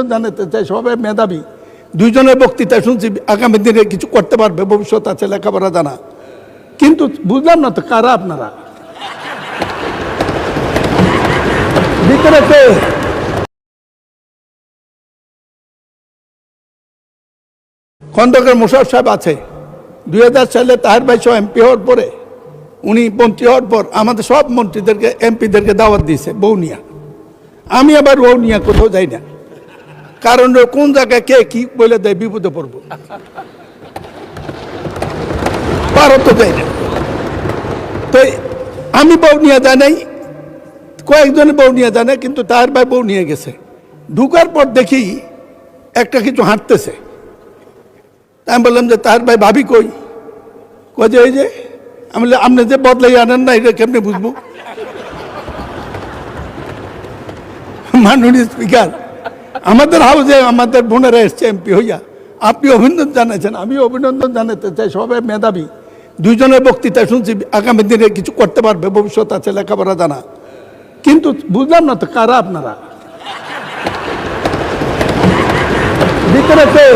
অভিনন্দন জানাতে চাই, সবাই মেধাবী। দুইজনের বক্তৃতা শুনছি, আগামী দিনে কিছু করতে পারবে, ভবিষ্যৎ আছে, লেখাপড়া জানা। কিন্তু বুঝলাম না তো কারা আপনারা, ভিতরে কে? খন্দকার মোশাররফ সাহেব আছে। 2000 সালে তাহের ভাই সহ এমপি হওয়ার পরে, উনি মন্ত্রী হওয়ার পর আমাদের সব মন্ত্রীদেরকে, এমপিদেরকে দাওয়াত দিয়েছে বৌনিয়া। আমি আবার বৌনিয়া কোথাও যাই না, কারণ কোন জায়গায় কে কি বলে দেয় বিপদে পড়বো, পারত যাই না। তো আমি বৌনিয়া যাই নাই, কয়েকজনে বৌনিয়া জানে, কিন্তু তার ভাই বউ নিয়ে গেছে। ঢুকার পর দেখি একটা কিছু হাঁটতেছে। আমি বললাম যে তার ভাই ভাবি কই? কই যে এই যে। আমি বললাম আপনি যে বদলাই আনেন না, এটা কেমনি বুঝবো? মাননীয় স্পিকার, আমাদের হাউসে আমাদের বোনেরা এসছে এমপি হইয়া, আপনি অভিনন্দন জানাচ্ছেন, আমি অভিনন্দন জানাতে চাই, সবাই মেধাবী। দুইজনের বক্তৃতা শুনছি, আগামী দিনে কিছু করতে পারবে, ভবিষ্যৎ আছে, লেখাপড়া জানা। কিন্তু বুঝলাম না তো কারা আপনারা, ভিতরে কে?